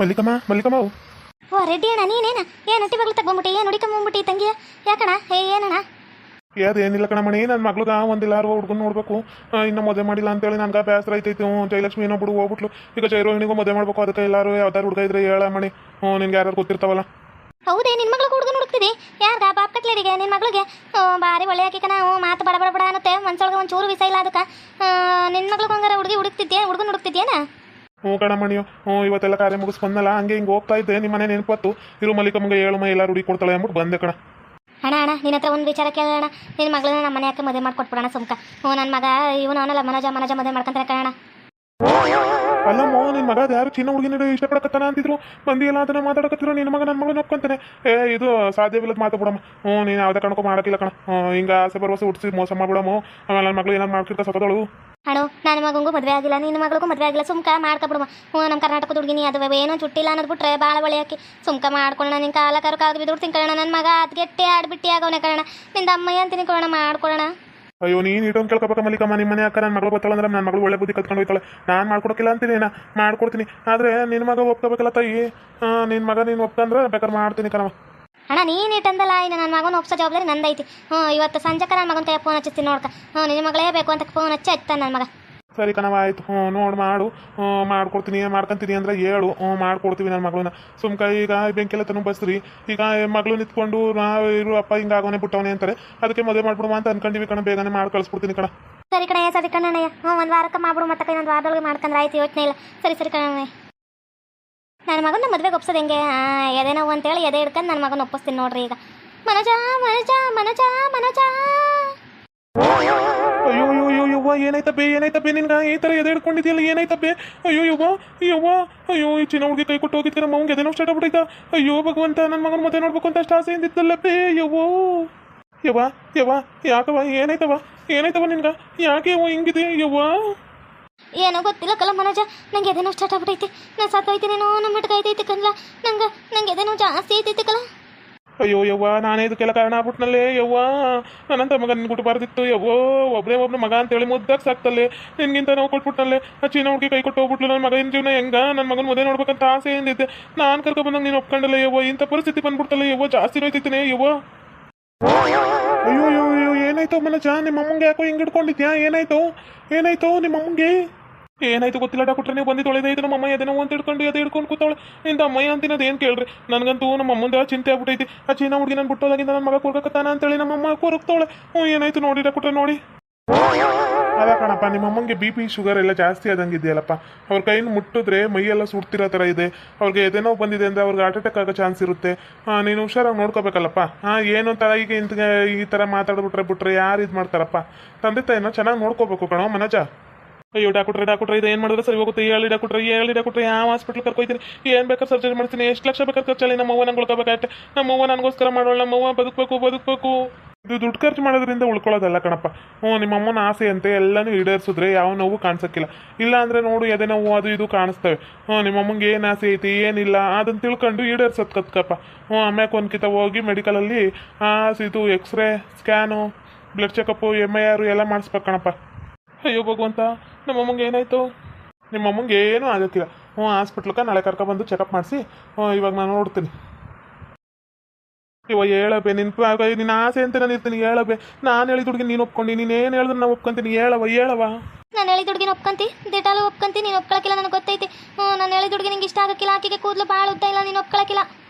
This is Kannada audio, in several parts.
ಮಲ್ಲಿಕಮ್ಮ ಮಲ್ಲಿಕಮ್ಮ ಓ ರೆಡ್ಡಿ ಅಣ್ಣ ನೀನೇನ ಏನು ಹಟ್ಟಿ ಬಗ್ಲು ತಗೊಂಬಿಟ್ಟಿ ಏನು ಹುಡಿಕೊಂಬಿಟ್ಟಿ ತಂಗಿಯ ಯಾಕಣ್ಣ ಏನಣ್ಣ ಏನಿಲ್ಲ ಕಣಮಣಿ ನನ್ನ ಮಗ್ಳಿಗೆ ಒಂದಿಲ್ಲ ಹುಡ್ಕೊಂಡು ನೋಡ್ಬೇಕು ಇನ್ನು ಮದುವೆ ಮಾಡಿಲ್ಲ ಅಂತೇಳಿ ನನಗೆ ಬೇಸರ ಐತೈತಿ ಜಯಲಕ್ಷ್ಮಿ ಏನೋ ಬಿಡು ಹೋಗ್ಬಿಟ್ಲು ಈಗ ಜಯರೋಹಿಣಿಗೂ ಮದುವೆ ಮಾಡ್ಬೇಕು ಅದಕ್ಕೆ ಎಲ್ಲರೂ ಯಾವ್ದಾರು ಹುಡುಗ ಇದ್ರೆ ಹೇಳ ಮಣಿ ನಿನ್ಗೆ ಯಾರು ಗೊತ್ತಿರ್ತಾವಲ್ಲ. ಹೌದೇ ನಿನ್ನ ಮಗಳು ಹುಡುಗನ ಹುಡುಕ್ತಿದಿ ಯಾರ್ಗ ಬಾಪ್ ಕಟ್ಲೇರಿಗೆ ನಿನ್ನ ಮಗಳಿಗೆ ಭಾರಿ ಒಳ್ಳೆ ಹಾಕಿಕನ ಮಾತು ಬಡ ಬಡ ಬಡ ಅನ್ನತ್ತೆ ಮನ್ಸೊಳಗೆ ಒಂದು ಚೂರು ವಿಷಯ ಇಲ್ಲ ಅದಕ್ಕೆ ನಿನ್ನ ಮಗಳಿಗೆ ಹಂಗಾರ ಹುಡುಗನ ಹುಡುಕ್ತಿದ್ಯೇನ? ಕಣಮಣಿಯು ಇವತ್ತೆಲ್ಲ ಕಾರ್ಯ ಮುಗಿಸ್ಕೊಂಡಲ್ಲ ಹಂಗೆ ಹಿಂಗೆ ಹೋಗ್ತಾ ಇದ್ದೆ ನಿಮ್ಮ ಮನೆ ನೆನಪತ್ತು ಇರು ಮಲ್ಲಿಕಮ್ಮಗೆ ಹೇಳು ಎಲ್ಲರೂ ಹುಡುಗಿ ಕೊಡ್ತಾಳೆ ಅಂದ್ಬಿಟ್ಟು ಬಂದೆ ಕಣ. ಅಣ್ಣ ನಿನ್ನ ಹತ್ರ ಒಂದು ವಿಚಾರ ಕೇಳೋಣ. ನಿನ್ನ ಮಗಳನ್ನ ನಮ್ಮ ಮನೆ ಯಾಕೆ ಮದುವೆ ಮಾಡ್ಕೊಟ್ಬಿಡೋಣ ಸುಮ್ಕ. ನನ್ನ ಮಗ ಇವನು ಅವನಲ್ಲ ಮನೋಜ ಮದುವೆ ಮಾಡ್ಕೊಂತಾರೆ ಕಣ. ಅಲ್ಲಮ್ಮ ನಿನ್ನ ಮಗ ಯಾರು ಚಿನ್ನ ಹುಡುಗಿನ ಇಷ್ಟಪಡಕತ್ತಾನ ಅಂತಿದ್ರು ಮಂದಿಯೆಲ್ಲ ಅದನ್ನ ಮಾತಾಡಕತ್ತಿದ್ರು ನಿನ್ನ ಮಗ ನನ್ನ ಮಗಳು ಒಪ್ಕೊಂತಾನೆ. ಇದು ಸಾಧ್ಯವಿಲ್ಲದ ಮಾತಾಡ್ಬಿಡಮ್ಮ. ನೀನು ಯಾವುದೇ ಕಣಕ್ಕೂ ಮಾಡೋಕ್ಕಿಲ್ಲ ಕಣ. ಹಿಂಗೆ ಆಸೆ ಭರವಸೆ ಹುಟ್ಟಿಸಿ ಮೋಸ ಮಾಡ್ಬಿಡಮ್ಮ. ಆಮೇಲೆ ನನ್ನ ಮಗಳು ಏನಾದ್ರು ಮಾಡ್ಕಿರ್ತಾ ಸತ್ತೋಳು. ಅಣ್ಣು ನನ್ನ ಮಗಂಗೂ ಮದುವೆ ಆಗಿಲ್ಲ ನಿನ್ನ ಮಗಳಿಗೂ ಮದುವೆ ಆಗಿಲ್ಲ ಸುಮ್ಕ ಮಾಡ್ಕೊಬಿಡುವ. ನಮ್ಮ ಕರ್ನಾಟಕದ ಹುಡುಗಿನಿ ಅದು ಏನೋ ಚುಟ್ಟಿಲ್ಲ ಅನ್ನೋದು ಬಿಟ್ರೆ ಭಾಳ ಒಳ್ಳೆ ಹಾಕಿ ಸುಮ್ಕ ಮಾಡ್ಕೊಳ್ಳೋಣ. ನಿನ್ನ ಕಾಲ ಬಿದ್ದು ತಿನ್ಕೊಳ್ಳೋಣ. ನನ್ನ ಮಗ ಅದ್ಗೆಟ್ಟೆ ಆಡ್ಬಿಟ್ಟಿ ಆಗೋನೆ ಕಣ. ನಿಂದ ಅಮ್ಮಯ್ಯ ಅಂತೀನಿ ಕೊಡೋಣ ಮಾಡ್ಕೊಳ್ಳೋಣ. ಅಯ್ಯೋ ನೀನು ಇಟೊಂದು ಕೇಳ್ಕೊಬೇಕ ಮಲ್ಲಿಕಮ್ಮ ನಿಮ್ಮ ಮನೆ ಅಕ್ಕ ನನ್ನ ಮಗಳು ಗೊತ್ತಲ್ಲ ಅಂದ್ರೆ ನನ್ನ ಮಗಳು ಒಳ್ಳೆ ಬುದ್ಧಿ ಕತ್ಕೊಂಡು ಹೋಯ್ತಾಳೆ. ನಾನು ಮಾಡ್ಕೊಡೋಕಿಲ್ಲ ಅಂತೀನಿ ನಾ ಮಾಡ್ಕೊಡ್ತೀನಿ. ಆದರೆ ನಿನ್ನ ಮಗ ಒಪ್ಕೋಬೇಕಲ್ಲ ತಾಯಿ. ನಿನ್ನ ಮಗ ನೀನು ಒಪ್ಕೊಂಡ್ರೆ ಬೇಕಾದ್ರೆ ಮಾಡ್ತೀನಿ ಕಣವ. ಅಣ್ಣ ನೀನು ಇಟ್ಟಂದಲ್ಲ ಇನ್ನು ನನ್ನ ಮಗನ ಒಪ್ಸೋ ಜವಾಬ್ದಾರಿ ನಂದೈತಿ. ಇವತ್ತು ಸಂಜೆಕ ನನ್ನ ಮಗನ ಕೈ ಫೋನ್ ಹಚ್ಚಿಸ್ತೀನಿ ನೋಡ್ಕ. ನಿನ್ನ ಮಗಳೇ ಬೇಕು ಅಂತ ಫೋನ್ ಹಚ್ಚಿ ಹಚ್ತಾನೆ ನನ್ನ ಮಗ. ಸರಿ ಕಣವ ಆಯಿತು. ನೋಡಿ ಮಾಡು ಮಾಡ್ಕೊಡ್ತೀನಿ ಮಾಡ್ಕೊಂತೀನಿ ಅಂದರೆ ಹೇಳು ಮಾಡ್ಕೊಡ್ತೀವಿ ನನ್ನ ಮಗಳನ್ನ. ಸುಮ್ಕ ಈಗ ಬೆಂಕಿಲ್ಲ ತನೂ ಬಸ್ರಿ ಈಗ ಮಗಳು ನಿಂತ್ಕೊಂಡು ನಾವು ಇರು ಅಪ್ಪ ಹಿಂಗಾಗೋನೆ ಬಿಟ್ಟವನೇ ಅಂತಾರೆ. ಅದಕ್ಕೆ ಮದುವೆ ಮಾಡ್ಬಿಡುವ ಅಂತ ಅನ್ಕೊಂಡಿವಿ ಕಣ. ಬೇಗನೆ ಮಾಡಿ ಕಳಿಸ್ಬಿಡ್ತೀನಿ ಕಣ. ಸರಿ ಕಣ ಸರಿ ಕಣ್ಣಯ್ಯ ಒಂದು ವಾರಕ್ಕೆ ಮಾಡ್ಬಿಡು ಮತ್ತೆ ಇನ್ನೊಂದು ವಾರದೊಳಗೆ ಮಾಡ್ಕೊಂಡ್ರೆ ಆಯ್ತು ಯೋಚನೆ ಇಲ್ಲ. ಸರಿ ಕಣ್ಣಯ್ಯ ನನ್ನ ಮಗನ ಮದುವೆಗೆ ಒಪ್ಸೋದು ಹೆಂಗೆ ಎದೆ ನೋವು ಅಂತೇಳಿ ಎದೆ ಹಿಡ್ಕೊಂಡು ನನ್ನ ಮಗನ ಒಪ್ಪಿಸ್ತೀನಿ ನೋಡ್ರಿ. ಈಗ ಮನೋಜ ಮನೋಜ ಮನೋಜ ಮನೋಜ ಅಯ್ಯೋ ಅಯ್ಯೋ ಅಯ್ಯೋ ಯವ್ವ ಏನಾಯ್ತಪ್ಪೆ ನಿನ್ಗೆ ಈ ಥರ ಎದೆ ಹಿಡ್ಕೊಂಡಿದ್ಯಲ್ಲ ಏನಾಯ್ತಪ್ಪೆ? ಅಯ್ಯೋ ಯವ್ವ ಅಯ್ಯೋ ಈ ಚಿನ್ನ ಹುಡುಗಿ ಕೈ ಕೊಟ್ಟು ಹೋಗಿದ್ದೀರ ನಮ್ಮ ಅವ್ಗೆ ಎದೇನೋ ಸ್ಟಾರ್ಟ್ ಆಗ್ಬಿಟ್ಟೈತಾ? ಅಯ್ಯೋ ಭಗವಂತ ನನ್ನ ಮಗನ ಮದುವೆ ನೋಡ್ಬೇಕು ಅಂತ ಅಷ್ಟು ಆಸೆ ಇಂದಿತ್ತಲ್ಲಪ್ಪೇ. ಯವ್ವ ಯಾಕವ ಏನಾಯ್ತವ ನಿನ್ಗೆ ಯಾಕೆ ಯವ್ವ ಹಿಂಗಿದೆ ಯವ್ವ? ಏನೋ ಗೊತ್ತಿಲ್ಲ ಕಲ ಮನೋಜ ನಂಗೆ ಎದೇನೋ ಸ್ಟಾರ್ಟ್ ಆಗ್ಬಿಟ್ಟೈತಿ. ನಾನು ಸತ್ತೋಯ್ತೀನೇನೋ ನಮ್ಮ ಮಟ್ಗೆ ಐತೈತಿ ಕಲ್ಲ. ನಂಗೆ ಎದೇನೋ ಜಾಸ್ತಿ ಐತೈತಿ ಕಲ. ಅಯ್ಯೋ ಯವ್ವ ನಾನೇ ಇದಕ್ಕೆಲ್ಲ ಕಾರಣ ಆಗ್ಬಿಟ್ನಲ್ಲೇ ಯವ್ವ. ನನ್ನಂತ ಮಗ ನಿನ್ಗೆ ಗುಟ್ಟಬಾರ್ದಿತ್ತು ಯವ್ವೋ. ಒಬ್ಬನ ಮಗ ಅಂತೇಳಿ ಮುದ್ದಾಗಿ ಸಾಕ್ತಲ್ಲೇ ನಿನ್ಗಿಂತ ನಾವು ಕೊಟ್ಬಿಟ್ನಲ್ಲೇ. ಆ ಚೀನ ಹುಡುಗಿ ಕೈ ಕೊಟ್ಟು ಹೋಗ್ಬಿಟ್ಲು. ನನ್ನ ಮಗನ ಜೀವನ ಹೆಂಗ ನನ್ನ ಮಗನ ಮದುವೆ ನೋಡ್ಬೇಕಂತ ಆಸೆ ಏನಿದೆ. ನಾನು ಕರ್ಕೊಬಂದಾಗ ನೀನು ಒಪ್ಕೊಂಡಲ್ಲ ಯವ್ವ. ಇಂಥ ಪರಿಸ್ಥಿತಿ ಬಂದ್ಬಿಡ್ತಲ್ಲ ಯವ್ವ. ಜಾಸ್ತಿ ನೋಯ್ತೈತಿನೇ ಯವ್ವ. ಅಯ್ಯೋ ಏನಾಯ್ತು ಮನೋಜ ನಿಮ್ಮ ಅಮ್ಮಂಗೆ ಯಾಕೋ ಹಿಂಗೆ ಹಿಡ್ಕೊಂಡಿದ್ಯಾ? ಏನಾಯ್ತು ನಿಮ್ಮ ಅಮ್ಮಂಗೆ ಏನಾಯ್ತು ಗೊತ್ತಿಲ್ಲ. ಡಾಕ್ಟ್ರೆ ನೀವು ಬಂದಿದ್ದು ಒಳ್ಳೇದಾಯ್ತು. ನಮ್ಮ ಅಮ್ಮ ಎದೇನೋ ಅಂತ ಹಿಡ್ಕೊಂಡು ಕೂತಾವಳೆ. ನಿಂದ ಅಮ್ಮಯ್ಯ ಅಂತಿನದು ಏನು ಕೇಳ್ರಿ. ನನಗಂತೂ ನಮ್ಮ ಅಮ್ಮಂದ ಚಿಂತೆ ಆಗ್ಬಿಟ್ಟೈತಿ. ಆ ಚೀನಾ ಹುಡುಗಿ ನಾನು ಬಿಟ್ಟೋದಾಗಿಂದ ನನ್ನ ಮಗ ಕೊಡ್ಕತ್ತಾನ ಅಂತೇಳಿ ನಮ್ಮ ಅಮ್ಮ ಕೊರಗ್ತಾವಳೆ. ಏನಾಯ್ತು ನೋಡಿ ಡಾಕ್ಟ್ರೆ ನೋಡಿ. ಅದ ಕಣಪ್ಪ ನಿಮ್ಮ ಅಮ್ಮಂಗೆ ಬಿ ಪಿ ಶುಗರ್ ಎಲ್ಲ ಜಾಸ್ತಿ ಆದಂಗಿದೆಯಲ್ಲಪ್ಪ. ಅವ್ರ ಕೈನ ಮುಟ್ಟಿದ್ರೆ ಮೈಯೆಲ್ಲ ಸುಡ್ತಿರೋ ಥರ ಇದೆ. ಅವ್ರಿಗೆ ಎದೇನೋ ಬಂದಿದೆ ಅಂದರೆ ಅವ್ರಿಗೆ ಹಾರ್ಟ್ ಅಟ್ಯಾಕ್ ಆಗೋ ಚಾನ್ಸ್ ಇರುತ್ತೆ. ನೀನು ಹುಷಾರಾಗಿ ನೋಡ್ಕೋಬೇಕಲ್ಲಪ್ಪ. ಏನು ತಾಯಿಗೆ ಈ ಥರ ಮಾತಾಡ್ಬಿಟ್ರೆ ಯಾರು ಇದು ಮಾಡ್ತಾರಪ್ಪ? ತಂದೆ ತಾಯಿನ ಚೆನ್ನಾಗಿ ನೋಡ್ಕೋಬೇಕು ಕಣೋ ಮನೋಜ. ಅಯ್ಯೋ ಡಾಕ್ಟ್ರೆ ಇದು ಏನು ಮಾಡಿದ್ರೆ ಸರಿ ಹೋಗುತ್ತೆ? ಹೇಳಿ ಡಾಕ್ಟ್ರೆ ಯಾವ ಹಾಸ್ಪಿಟ್ಲ್ ಕರ್ಕೊಯ್ತೀನಿ? ಏನು ಬೇಕಾದ್ರೆ ಸರ್ಜರಿ ಮಾಡ್ತೀನಿ? ಎಷ್ಟು ಲಕ್ಷ ಬೇಕಾದ್ರೆ ಖರ್ಚಲ್ಲಿ ನಮ್ಮವ್ವ ನಂಗೆ ಉಳ್ಕೋಬೇಕಾಗತ್ತೆ. ನಮ್ಮವ್ವ ನನಗೋಸ್ಕರ ಮಾಡೋಳು. ನಮ್ಮವ್ವ ಬದುಕಬೇಕು. ಇದು ದುಡ್ಡು ಖರ್ಚು ಮಾಡೋದ್ರಿಂದ ಉಳ್ಕೊಳ್ಳೋದಲ್ಲ ಕಣಪ್ಪ. ನಿಮ್ಮ ಅಮ್ಮನ ಆಸೆ ಅಂತೆ ಎಲ್ಲನೂ ಈಡೇರಿಸಿದ್ರೆ ಯಾವ ನೋವು ಕಾಣಿಸೋಕ್ಕಿಲ್ಲ. ಇಲ್ಲ ಅಂದರೆ ನೋಡು ಎದೆ ನೋವು ಅದು ಇದು ಕಾಣಿಸ್ತವೆ. ನಿಮ್ಮ ಅಮ್ಮಂಗೆ ಏನು ಆಸೆ ಐತಿ ಏನಿಲ್ಲ ಅದನ್ನು ತಿಳ್ಕೊಂಡು ಈಡೇರ್ಸೋದು ಕತ್ಕಪ್ಪ. ಆಮ್ಯಾಕೆ ಒಂದ್ಕಿತ ಹೋಗಿ ಮೆಡಿಕಲಲ್ಲಿ ಇದು x-ray scan blood checkup MIR ಎಲ್ಲ ಮಾಡಿಸ್ಬೇಕು ಕಣಪ್ಪ. ಅಯ್ಯೋ ಭಗವಂತ ನಮ್ಮ ಅಮ್ಮಂಗೆ ಏನಾಯಿತು? ನಿಮ್ಮ ಅಮ್ಮಂಗೆ ಏನೂ ಆಗೋಕ್ಕಿಲ್ಲ. ಹಾಸ್ಪಿಟ್ಲಕ್ಕೆ ನಾಳೆ ಕರ್ಕೊಬಂದು ಚೆಕಪ್ ಮಾಡಿಸಿ ಇವಾಗ ನಾನು ನೋಡ್ತೀನಿ. ಇವಾಗ ಹೇಳಬೇ ನಿನ್ನ ಆಸೆ ಅಂತ ನಾನು ಇರ್ತೀನಿ. ಹೇಳಬೇ ನಾನು ಹೇಳಿದ ಹುಡುಗಿ ನೀನು ಒಪ್ಕೊಂಡು ನೀನೇನು ಹೇಳಿದ್ರೆ ನಾನು ಒಪ್ಕೊಂತೀನಿ. ಹೇಳವ ನಾನು ಹೇಳಿದ ಹುಡುಗಿನ ಒಪ್ಕೊಂತಿ ದಿಟಾಲು ಒಪ್ಕೊಂತಿ. ನೀನು ಒಪ್ಕೊಳಕಿಲ್ಲ ನನಗೆ ಗೊತ್ತೈತಿ. ನಾನು ಹೇಳಿದ ಹುಡುಗಿ ನಿಂಗೆ ಇಷ್ಟ ಆಗಕ್ಕಿಲ್ಲ. ಆಕೆಗೆ ಕೂದಲು ಭಾಳ ಉದ್ದ ಇಲ್ಲ. ನೀನು ಒಪ್ಕೊಳಕಿಲ್ಲ.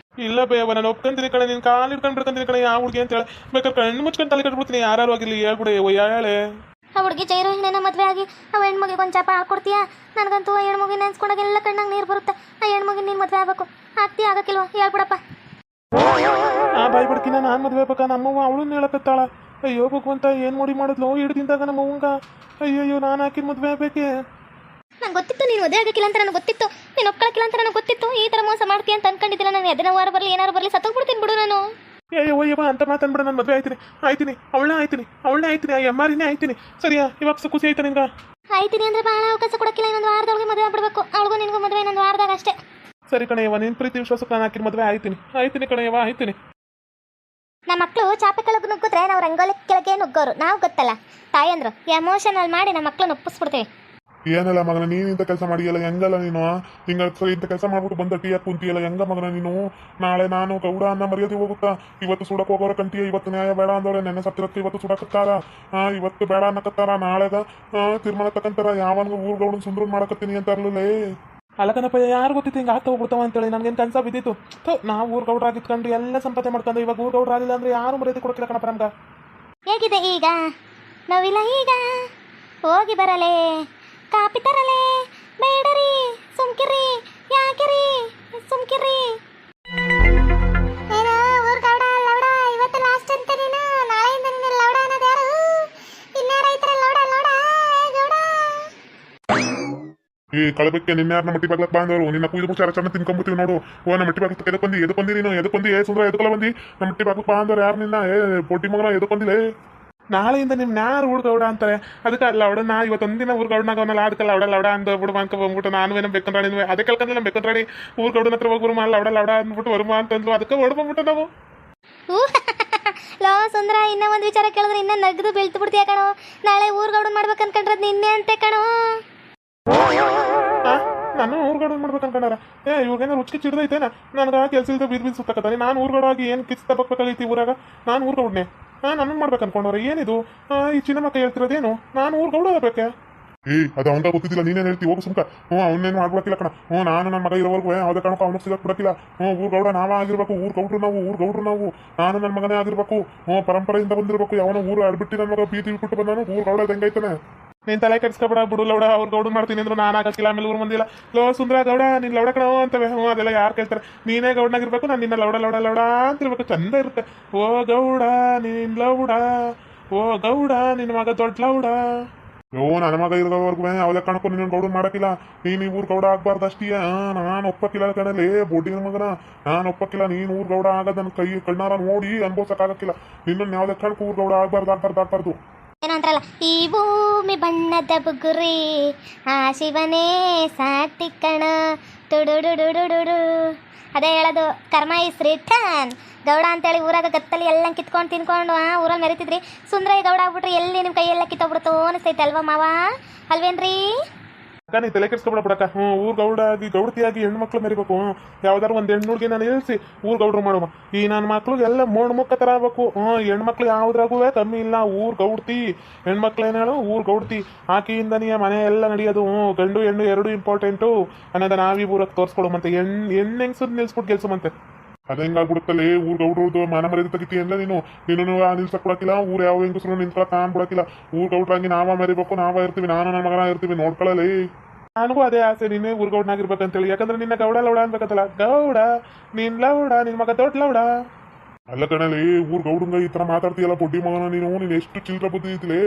ಇಲ್ಲ ಬೇವ ನಾನು ಒಪ್ಕೊಂತೀನಿ ಕಣೆ. ನೀನು ಕಾಲು ಹಿಡ್ಕೊಂಡು ಬಿಡ್ಕೊಂತೀನಿ ಕಣೆ. ಯಾವ ಹುಡುಗಿ ಅಂತ ಹೇಳಿ ಬೇಕಾದ್ರೆ ಕಣ್ಣು ಮುಚ್ಕೊಂಡು ತಲೆ ಕಟ್ಬಿಡ್ತೀನಿ. ಯಾರು ಆಗಿರಲಿ ಹೇಳ್ಬಿಡೆ ಹೇಳೆ. ಆ ಹುಡುಗಿ ಜೈರೋಹಿಣಿನ ಮದುವೆ ಆಗಿ ಆ ಹೆಣ್ಮಗಿಗೆ ಒಂದು ಚಾಪ ಹಾಕ್ಕೊಡ್ತೀಯಾ? ನನಗಂತೂ ಆ ಹೆಣ್ಮಗಿನ ನೆನ್ಸ್ಕೊಂಡಾಗೆಲ್ಲ ಕಣ್ಣಾಗ ನೀರು ಬರುತ್ತೆ. ಆ ಹೆಣ್ಮಗಿನ ನೀನು ಮದುವೆ ಆಗಬೇಕು ಆಗ್ತೀಯ ಆಗಕ್ಕಿಲ್ವ ಹೇಳ್ಬಿಡಪ್ಪ. ಬಾಯ್ ಬಿಡ್ಕಿನ ನಾನು ಮದುವೆ ಆಗ್ಬೇಕಾ? ನಮ್ಮವ್ವ ಅವಳನ್ನ ಹೇಳಕತ್ತಾಳ. ಅಯ್ಯೋ ಭಗವಂತ ಏನು ನೋಡಿ ಮಾಡಿದ್ಲು ಹಿಡ್ದಿಂದಾಗ ನಮ್ಮವ್ವಂಗ. ಅಯ್ಯೋ ನಾನು ಹಾಕಿದ ಮದುವೆ ಆಗ್ಬೇಕೆ? ನಂಗೆ ಗೊತ್ತಿತ್ತು ನೀನು ಮದುವೆ ಆಗಕ್ಕಿಲ್ಲ ಅಂತ ನನಗೆ ಗೊತ್ತಿತ್ತು. ನೀನು ಒಪ್ಕೊಳಕ್ಕಿಲ್ಲ ಅಂತ ನನಗೆ ಗೊತ್ತಿತ್ತು. ಈ ಥರ ಮೋಸ ಮಾಡ್ತೀಯ ಅಂತ ಅನ್ಕೊಂಡಿದ್ದಿಲ್ಲ ನಾನು. ಎದನ ವಾರ ಬರಲಿ ಏನಾರು ಬರಲಿ ಸತ್ತೋಗ್ಬಿಡ್ತೀನಿ ಬಿಡು ನಾನು. ಅಯ್ಯವ್ವ ಅಂತ ಮಾತನ್ಬಿಡ. ನಾನು ಮದುವೆ ಆಯ್ತೀನಿ ಅವಳನ್ನ ಆಯ್ತೀನಿ. ಆ MRನೇ ಆಯ್ತೀನಿ. ಸರಿಯಾ ಇವಾಗ ಖುಷಿ ಆಯ್ತಾ ನಿನ್ಗೆ? ಆಯ್ತೀನಿ ಅಂದರೆ ಭಾಳ ಅವಕಾಶ ಕೊಡೋಕ್ಕಿಲ್ಲ. ಇನ್ನೊಂದು ವಾರದೊಳಗೆ ಮದುವೆ ಆಗ್ಬಿಡ್ಬೇಕು. ಅವಳಿಗೂ ನಿನಗೂ ಮದುವೆ ಇನ್ನೊಂದು ವಾರದಾಗ ಅಷ್ಟೇ. ಸರಿ ಕಣಯ್ಯವ ನಿನ್ನ ಪ್ರೀತಿ ವಿಶ್ವಾಸಕ್ಕೆ ನಾನು ಹಾಕಿದ ಮದುವೆ ಆಯ್ತೀನಿ ಕಣಯ್ಯವ ಆಯ್ತೀನಿ. ನಮ್ಮ ಮಕ್ಕಳು ಚಾಪೆ ಕೆಳಗೆ ನುಗ್ಗಿದ್ರೆ ನಾವು ರಂಗೋಲಿ ಕೆಳಗೆ ನುಗ್ಗೋರು. ನಾವು ಗೊತ್ತಲ್ಲ ತಾಯಂದ್ರು ಎಮೋಷನಲ್ ಮಾಡಿ ನಮ್ಮ ಮಕ್ಕಳನ್ನ ಒಪ್ಪಿಸ್ಬಿಡ್ತೀವಿ. ಏನಲ್ಲ ಮಗನ ನೀನ್ ಇಂಥ ಕೆಲಸ ಮಾಡಿಯಲ್ಲ ಹೆಂಗಲ್ಲ ನೀನು ಹಿಂಗ ಇಂಥ ಕೆಲಸ ಮಾಡ್ಬಿಟ್ಟು ಬಂದ ಟೀಯಾಗಿ ಕುಂತಿಯಲ್ಲ ಹೆಂಗ ಮಗನ ನೀನು ನಾಳೆ ನಾನು ಗೌಡ ಅನ್ನ ಮರ್ಯಾದೆ ಹೋಗುತ್ತಾ ಇವತ್ತು ಸುಡಕ್ ಹೋಗೋರ ಕಂಟಿಯ ಇವತ್ತು ನ್ಯಾಯ ಬೇಡ ಅಂದವ್ರೆ ನೆನ್ನೆ ಸತ್ತಿರಕ್ಕೆ ಇವತ್ತು ಸುಡಕತ್ತಾರ ಇವತ್ತು ಬೇಡ ಅನ್ನಕತ್ತಾರ ನಾಳೆಗ ತೀರ್ಮಾನ ತಕ್ಕಂತಾರ ಯಾವನ್ಗ ಊರ್ ಗೌಡನ್ ಸುಂದ್ರನ್ ಮಾಡಕತ್ತೀನಿ ಅಂತ ಅರ್ಲೇ ಅಲ್ಲಕನಪ್ಪ ಯಾರು ಗೊತ್ತಿತ್ತು ಹಿಂಗೆ ಆಗ್ತಾ ಹೋಗ್ಬಿಡ್ತಾವ ಅಂತೇಳಿ ನನಗೇನು ಕನ್ಸ ಬಿದ್ದಿತ್ತು ನಾವು ಊರ್ ಗೌಡ್ರಾಗಿತ್ಕೊಂಡು ಎಲ್ಲ ಸಂಪಾದನೆ ಮಾಡ್ಕೊಂಡು ಇವಾಗ ಊರ್ ಗೌಡ್ರಾಗಿಲ್ಲ ಅಂದ್ರೆ ಯಾರು ಮರ್ಯಾದೆ ಕೊಡಕ್ಕಿಲ್ಲ ಕಣಪ್ಪ ನಮ್ಗೆ ಹೇಗಿದೆ ಈಗ ನೋವಿಲ್ಲ ಈಗ ಹೋಗಿ ಬರಲೇ ಕಾಪಿ ತರಲೇ ಬೇಡರಿ ಸುಮ್ಕಿರಿ ಯಾಕಿರಿ ಸುಮ್ಕಿರಿ ಏನೋ ಊರ್ ಗೌಡ ಲೌಡ ಇವತ್ತು ಲಾಸ್ಟ್ ಅಂತ ನೀನು ನಾಳೆಯಿಂದ ನಿನ್ನ ಲೌಡ ಅನ್ನೋದು ಯಾರು ಇನ್ಯಾರ ಐತ್ರೆ ಲೌಡ ಲೌಡ ಗೌಡ ಈ ಕಳಬೇಕೆ ನಿನ್ನೆ ಯಾರನ್ನ ಮಟ್ಟಿ ಬಾಗ್ಲಕ್ ಬಂದವರು ನಿನ್ನ ಕುಯ್ದು ಚಾರ ಚನ್ನ ತಿನ್ಕೊಂಬಿಡ್ತೀವಿ ನೋಡು ಓ ನಮ್ಮ ಮಟ್ಟಿ ಬಾಗ್ಲಕ್ಕೆ ಎದಕ್ ಬಂದಿ ನೀನು ಎದಕ್ ಬಂದಿ ಸುಂದ್ರ ಎದಕ್ಕಲ್ಲ ಬಂದಿ ನಮ್ಮ ಮಟ್ಟಿ ಬಾಗ್ಲಕ್ ಬಂದವ್ರು ಯಾರು ನಿನ್ನ ಪೊಟ್ಟಿ ಮಗನ ಎದಕ್ ಬಂದಿಲ್ಲ ನಾಳೆಯಿಂದ ನಿಮ್ನ ಯಾರು ಊರ್ ಗೌಡ ಅಂತಾರೆ ಅದಕ್ಕೆ ಲೌಡ ನಾ ಇವತ್ತೊಂದಿನ ಊರ್ ಗೌಡನಾಗ ಅವನಲ್ಲ ಅದಕ್ಕೆ ಲೌಡ ಲೌಡ ಅಂತ ಬಿಡು ಅನ್ಕೊ ಬಂದ್ಬಿಟ್ಟು ನಾನು ಏನೋ ಬೇಕಂದ್ರೆ ನೀವು ಅದೇ ಕಲ್ಕಂದ್ರೆ ಬೇಕಂದ್ರೆ ಊರ್ ಗೌಡನ ಹತ್ರ ಹೋಗಿ ಬರುಮ ಲೌಡ ಲೌಡ ಅಂದ್ಬಿಟ್ಟು ಬರುಮ ಅಂತಂದ್ಲು ಅದಕ್ಕೆ ಹೊಡ್ ಬಂದ್ಬಿಟ್ಟು ನಾವು ಲೋ ಸುಂದ್ರ ಇನ್ನ ಒಂದು ವಿಚಾರ ಕೇಳಿದ್ರೆ ಇನ್ನ ನಗದು ಬೀಳ್ತು ಬಿಡ್ತೀಯ ಕಣೋ ನಾಳೆ ಊರ್ ಗೌಡನ್ ಮಾಡ್ಬೇಕು ಅನ್ಕೊಂಡ್ರದ್ ನಿನ್ನೆ ಅಂತೆ ಕಣೋ ನಾನು ಊರ್ ಗೌಡ ಮಾಡ್ಬೇಕು ಅನ್ಕೊಂಡಾರ ಇವಾಗೇನೋ ರುಚಿ ಚಿಡ್ದೈತೇನ ನನಗೆ ಕೆಲಸ ಇಲ್ದ ಬೀದ್ ಸುತ್ತಕತ್ತಾನೆ ನಾನು ಊರ್ ಗೌಡ ಆಗಿ ಏನು ಕಿಸ್ ತಪ್ಪಬೇಕಾಗೈತಿ ಊರಾಗ ನಾನು ಊರ್ ಗೌಡನೆ ನನ್ನ ಮಾಡ್ಬೇಕು ಅನ್ಕೊಂಡವ್ರೆ ಏನಿದು ಈ ಚಿನ್ನಮಕ್ಕ ಹೇಳ್ತಿರೋದೇನು ನಾನು ಊರ್ ಗೌಡ ಆಗ್ಬೇಕೆ ಅದು ಅವಂಗ ಗೊತ್ತಿದ್ದಿಲ್ಲ ನೀನೇನು ಹೇಳ್ತಿ ಹೋಗು ಸುಮ್ಕ ಅವನೇನು ಮಾಡ್ಬಿಡಕ್ಕಿಲ್ಲ ಕಣ ನಾನು ನನ್ನ ಮಗ ಇರೋವರೆಗೂ ಯಾವುದೇ ಕಾರಣಕ್ಕೂ ಅವನಿಗೆ ಸಿಗಕ್ ಬಿಡಕ್ಕಿಲ್ಲ ಊರ್ ಗೌಡ ನಾವೇ ಆಗಿರ್ಬೇಕು ಊರ್ ಗೌಡ್ರು ನಾವು ನಾನು ನನ್ನ ಮಗನೇ ಆಗಿರ್ಬೇಕು ಪರಂಪರೆಯಿಂದ ಬಂದಿರ್ಬೇಕು ಯಾವನೋ ಊರು ಆಡ್ಬಿಟ್ಟು ನನ್ನ ಮಗ ಬೀದಿ ಬಿಟ್ಟು ಬಂದಾನು ಊರ್ ಗೌಡ ಹೆಂಗೈತಾನೆ ನೀನ್ ತಲೆ ಕೆಡ್ಸ್ಕೊಬೇಡ ಬಿಡು ಲೌಡ ಅವ್ರು ಗೌಡ ಮಾಡ್ತೀನಿ ಅಂದ್ರು ನಾನು ಆಗಕ್ಕಿಲ್ಲ ಆಮೇಲೆ ಊರ್ ಮಂದಿಲ್ಲ ಲೋ ಸುಂದ್ರ ಗೌಡ ನೀನ್ ಲೌಡ ಕಣೋ ಅಂತವೆ ಅದೆಲ್ಲ ಯಾರು ಕೇಳ್ತಾರೆ ನೀನೇ ಗೌಡನಾಗಿರ್ಬೇಕು ನಾನು ನಿನ್ನ ಲೌಡ ಲೌಡ ಲೌಡ ಅಂತಿರ್ಬೇಕು ಚಂದ ಇರುತ್ತೆ ಓ ಗೌಡ ನೀನ್ ಲೌಡ ಓ ಗೌಡ ನಿನ್ನ ಮಗ ದೊಡ್ಡ ಲೌಡ ನನ್ನ ಮಗ ಇರೋವರೆಗೂ ಯಾವುದೇ ಕಾರಣಕ್ಕೂ ನೀನು ಗೌಡ ಮಾಡಕ್ಕಿಲ್ಲ ನೀನು ಊರ್ ಗೌಡ ಆಗ್ಬಾರ್ದು ಅಷ್ಟೇ ನಾನು ಒಪ್ಪಕ್ಕಿಲ್ಲ ಕಣಲ್ಲಿ ಬೋಟಿನ ಮಗನ ನಾನು ಒಪ್ಪಕ್ಕಿಲ್ಲ ನೀನು ಊರ್ ಗೌಡ ಆಗದ ನನ್ನ ಕೈ ಕಣ್ಣಾರ ನೋಡಿ ಅನ್ಭವ್ಸಕ್ಕಾಗಕ್ಕಿಲ್ಲ ನಿನ್ನನ್ನು ಯಾವುದೇ ಕಾರಣಕ್ಕೂ ಊರ್ ಗೌಡ ಆಗ್ಬಾರ್ದು ಏನೋ ಅಂತಾರಲ್ಲ ಈ ಭೂಮಿ ಬಣ್ಣದ ಬುಗುರಿ ಆ ಶಿವನೇ ಸಾಟಿ ಕಣ ತುಡುಡುಡುಡುಡು ಅದೇ ಹೇಳೋದು ಕರ್ಮ ಇಸ್ ರಿಟರ್ನ್ ಗೌಡ ಅಂತೇಳಿ ಊರಾಗ ಗತ್ತಲ್ಲಿ ಎಲ್ಲ ಕಿತ್ಕೊಂಡು ತಿನ್ಕೊಂಡು ಊರಲ್ಲಿ ಮೆರಿತಿದ್ರಿ ಸುಂದ್ರ ಗೌಡ ಆಗ್ಬಿಟ್ರೆ ಎಲ್ಲಿ ನಿಮ್ಮ ಕೈಯೆಲ್ಲ ಕಿತ್ತೋಗ್ಬಿಡ್ತು ಅನಿಸ್ತೈತೆ ಅಲ್ವಾ ಮಾವ ಅಲ್ವೇನ್ರಿ ಅಕ್ಕ ನೀ ತಲೆ ಕೆಡ್ಸ್ಕೊಬೇಡ ಬಿಡಕ್ಕ ಊರ್ ಗೌಡ ಆಗಿ ಗೌಡತಿಯಾಗಿ ಹೆಣ್ಮಕ್ಳು ಮೆರಿಬೇಕು ಯಾವ್ದಾರು ಒಂದು ಹೆಣ್ಣುಡ್ಗಿ ನಾನು ನಿಲ್ಲಿಸಿ ಊರ್ ಗೌಡ್ರು ಮಾಡುವ ಈ ನನ್ನ ಮಕ್ಳಿಗೆ ಎಲ್ಲ ಮುಖ ಥರ ಆಗ್ಬೇಕು ಹೆಣ್ಮಕ್ಳು ಯಾವ್ದ್ರಾಗೂ ಕಮ್ಮಿ ಇಲ್ಲ ಊರ್ ಗೌಡ್ತಿ ಹೆಣ್ಮಕ್ಳು ಏನು ಹೇಳು ಊರ್ ಗೌಡ್ತಿ ಆಕೆಯಿಂದನೇ ಮನೆ ಎಲ್ಲ ನಡೆಯೋದು ಗಂಡು ಹೆಣ್ಣು ಎರಡು ಇಂಪಾರ್ಟೆಂಟು ಅನ್ನೋದ ನಾವೀ ಊರಕ್ಕೆ ತೋರಿಸ್ಕೊಡುವಂತೆ ಹೆಣ್ಣೆಂಗ್ಸದ್ ನಿಲ್ಸ್ಬಿಟ್ಟು ಗೆಲ್ಸುವಂತೆ ಅದ ಹೆಂಗಾಗ್ಬಿಡುತ್ತಲ್ಲಿ ಊರ್ ಗೌಡ್ರದ್ದು ಮಾನ ಮರ್ಯಾದೆ ತೆಗಿತಿ ಅಂದ್ರೆ ನೀನು ನಿಲ್ಸಕ್ ಬಿಡಕ್ಕಿಲ್ಲ ಊರ್ ಯಾವ ಹೆಂಗಸರು ನಿಂತ್ಕೊಳಕ್ ಕಾಣ್ ಬಿಡಕ್ಕಿಲ್ಲ ಊರ್ ಗೌಡ್ರಾಗಿ ನಾವ ಮರಿಬೇಕು ನಾವ ಇರ್ತೀವಿ ನಾನು ನನ್ನ ಮಗನ ಇರ್ತೀವಿ ನೋಡ್ಕೊಳ್ಳಲಿ ನನಗೂ ಅದೇ ಆಸೆ ನೀನೇ ಊರ್ ಗೌಡನಾಗಿರ್ಬೇಕಂತೇಳಿ ಯಾಕಂದ್ರೆ ನಿನ್ನ ಗೌಡ ಲೌಡ ಅನ್ಬೇಕಂತಲ್ಲ ಗೌಡ ನೀನ್ ಲೌಡ ನಿನ್ ಮಗ ದೊಡ್ಡ ಲೌಡ ಅಲ್ಲ ಕಣಲಿ ಊರ್ ಗೌಡಂಗ ಈ ತರ ಮಾತಾಡ್ತೀಯಲ್ಲ ಬೊಡ್ಡಿ ಮಗನ ನೀನು ಎಷ್ಟು ಚಿಲ್ರ ಬುದ್ಧಿ ಐತಿಲಿ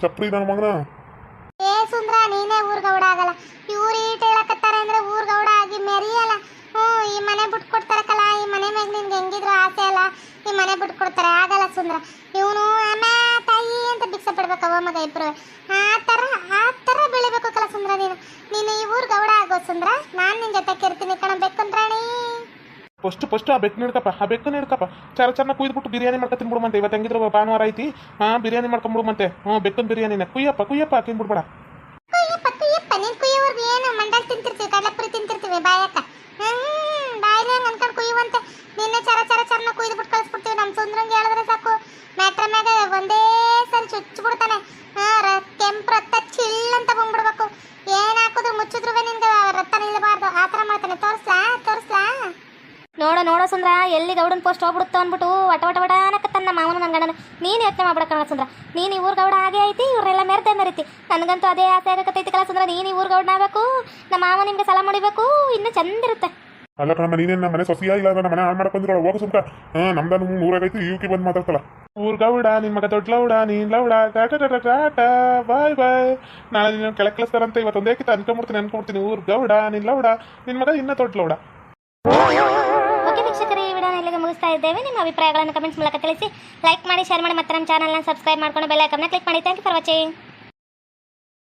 ಚಪ್ರಿ ನನ್ನ ಮಗನ ಏ ಸುಂದ್ರ ನೀನೇ ಊರ್ ಗೌಡ ಆಗಲ್ಲ ಇವ್ರು ಈಟ ಹೇಳಕತ್ತಾರೆ ಅಂದ್ರೆ ಊರ್ ಗೌಡ ಆಗಿ ಮೆರಿಯಲ್ಲ ಈ ಮನೆ ಬಿಟ್ಟು ಕೊಡ್ತಾರಕ್ಕಲ್ಲ ಈ ಮನೆ ಮ್ಯಾಗ ನಿನ್ಗೆ ಹೆಂಗಿದ್ರು ಆಸೆ ಅಲ್ಲ ಈ ಮನೆ ಬಿಟ್ಟು ಕೊಡ್ತಾರೆ ಆಗಲ್ಲ ಸುಂದ್ರ ಇವನು ಅಮ್ಮ ತಾಯಿ ಅಂತ ಭಿಕ್ಷೆ ಬಿಡ್ಬೇಕು ಅವ ಮಗ ಇಬ್ರು ಆ ತರ ಬೆಳಿಬೇಕು ಕಲ ಸುಂದ್ರ ನೀನು ಈ ಊರ್ ಗೌಡ ಆಗೋ ಸುಂದ್ರ ನಾನ್ ನಿನ್ ಜೊತೆ ಕೆರ್ತೀನಿ ಕಣ ಬೆಕ್ಕಂದ್ರಾಣಿ ಫಸ್ಟ್ ಆ ಬೆಕ್ಕು ಹಿಡ್ಕಪ್ಪ ಚರನ ಕುಯ್ದ್ಬಿಟ್ಟು ಬಿರಿಯಾನಿ ಮಾಡ್ಕೊ ತಿನ್ಬಿಡುಮಂತೆ ಇವತ್ತು ಹೆಂಗಿದ್ರು ಭಾನುವಾರ ಐತಿ ಬಿರಿಯಾನಿ ಮಾಡ್ಕೊಂಡ್ಬಿಡುಮಂತೆ ಬೆಕ್ಕನ್ ಬಿರಿಯಾನಿನ ಕುಯ್ಯಪ್ಪ ತಿನ್ಬಿಡ್ಬೇಡ ಕುಯ್ಯಪ್ಪ ನೀನ್ ಕುಯ್ಯೋರ್ಗು ಏನು ಮಂಡಲ್ ತಿಂತಿರ್ತೀವಿ ಕಡಲೆಪುರಿ ತಿಂತಿರ್ತೀವಿ ಬಾಯಕ್ಕ ಬಾಯಿಲೆ ಅನ್ಕೊಂಡು ಕುಯ್ಯುವಂತೆ ನಿನ್ನೆ ಚರನ ಕುಯ್ದು ಬಿಟ್ಟು ಕಳಿಸ್ಬಿಡ್ತೀವಿ ನಮ್ಮ ಸುಂದ್ರಂಗೆ ಹೇಳಿದ್ರೆ ಸಾಕು ಮ್ಯಾಟ್ರ ಮ್ಯಾಗ ಒಂದೇ ಸರಿ ಚುಚ್ಚಿಬಿಡ್ತಾನೆ ಕೆಂಪು ರಕ್ತ ಚಿಲ್ ಅಂತ ಬಂದ್ಬಿಡ್ಬೇಕು ಏನ್ ಹಾಕಿದ್ರು ಮುಚ್ಚಿದ್ರು ನಿನ್ಗೆ ರಕ್ತ ನಿಲ್ಲಬಾರ್ದು ಆ ಥರ ಮಾಡ್ತಾನೆ ತೋರಿಸ್ಲಾ ನೋಡೋ ಸುಂದ್ರ ಎಲ್ಲಿ ಗೌಡನ್ ಪೋಸ್ಟ್ ಹೋಗ್ಬಿಡುತ್ತೋ ಅಂದ್ಬಿಟ್ಟು ವಟ ಅನ್ನಕತ್ತನ್ನ ಮಾವನು ನನ್ನ ಗಂಡನ ನೀನು ಯೋಚನೆ ಮಾಡ್ಬಿಡಕ್ಕ ಸುಂದ್ರ ನೀನು ಈ ಊರ್ ಗೌಡ ಆಗೇ ಐತಿ ಇವರೆಲ್ಲ ಮೆರಿತಿ ನನಗಂತೂ ಅದೇ ಆಸೆ ಆಗಕತ್ತೈತಿ ಕಲ ಸುಂದ್ರ ನೀನು ಈ ಊರ್ ಗೌಡನ ಆಗಬೇಕು ನಮ್ಮ ಮಾವ ನಿಮ್ಗೆ ಸಲ ಮಾಡಿಬೇಕು ಇನ್ನು ಚಂದ ಇರುತ್ತೆ ಅಲ್ಲ ಕಣಮ್ಮ ನೀನೇನು ನಮ್ಮ ಮನೆ ಸೊಸಿಯಾ ಇಲ್ಲ ನಮ್ಮ ಮನೆ ಹಾಳು ಮಾಡ್ಕೊಂಡಿರೋ ಹೋಗು ಸುಮ್ಕ ನಮ್ದು ಊರಾಗೈತಿ ಇವಕ್ಕೆ ಬಂದು ಮಾತಾಡ್ತಲ್ಲ ಊರ್ ಗೌಡ ನಿನ್ ಮಗ ದೊಡ್ಡ ಲೌಡ ನೀನ್ ಲೌಡ ಟಾಟಾ ಬಾಯ್ ನಾಳೆ ನೀನು ಕೆಳಗೆ ಕಳಿಸ್ತಾರಂತೆ ಇವತ್ತೊಂದೇ ಕಿತ್ತ ಅನ್ಕೊಂಡ್ಬಿಡ್ತೀನಿ ಊರ್ ಗೌಡ ನಿನ್ ಲೌಡ ನಿನ್ ಮಗ ಇನ್ನ ದೊಡ್ಡ ಲೌಡ ಓಕೆ ವೀಕ್ಷಕರೇ ಈ ವಿಡಿಯೋನ ಇಲ್ಲಿಗೆ ಮುಗಿಸ್ತಾ ಇದ್ದೇವೆ ನಿಮ್ಮ ಅಭಿಪ್ರಾಯಗಳನ್ನು ಕಮೆಂಟ್ಸ್ ಮೂಲಕ ತಿಳಿಸಿ ಲೈಕ್ ಮಾಡಿ ಶೇರ್ ಮಾಡಿ ಮತ್ತೆ ನಮ್ಮ ಚಾನಲ್ನ ಸಬ್ಸ್ಕ್ರೈಬ್ ಮಾಡ್ಕೊಂಡು ಬೆಲ್ ಐಕಾನ್ನ ಕ್ಲಿಕ್ ಮಾಡಿ ಥ್ಯಾಂಕ್ ಯು ಫಾರ್ ವಾಚಿಂಗ್